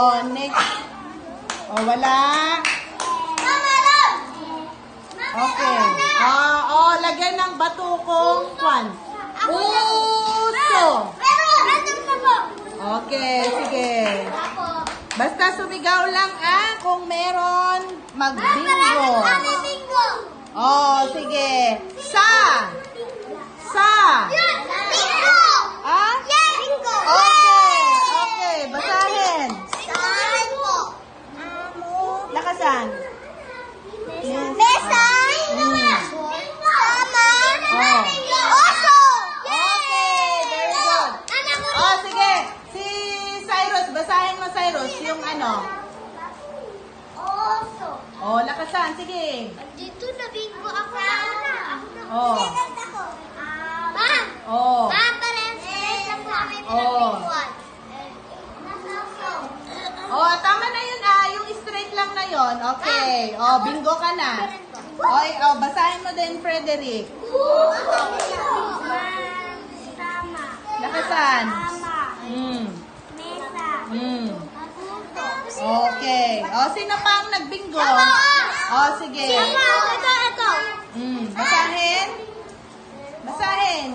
Oh, next. Oh, wala. Okay. Lagyan ng batukong kwan. Puso. Okay, sige. Basta sumigaw lang kung meron magbingo. Oh, sige. Sa. Okay, basahin. Lakasan. Mesa. Oso. Okay, very good. Oh, sige. Si Cyrus, basahin mo Cyrus, yung ano. Oso. Oh, lakasan, sige. Dito na bingo ako na una. Oh. Ma! Oh. Ma, parehas lang po kami Oh. pinabinguan. Oh, tama na yun yung straight lang na yun. Okay. Oh, bingo ka na. Oh, basahin mo din, Frederick. Tama. Lakasan. Tama. Mesa. Okay. Oh, sino pa ang nagbingo? Oh, sige. Ito. Basahin. Basahin.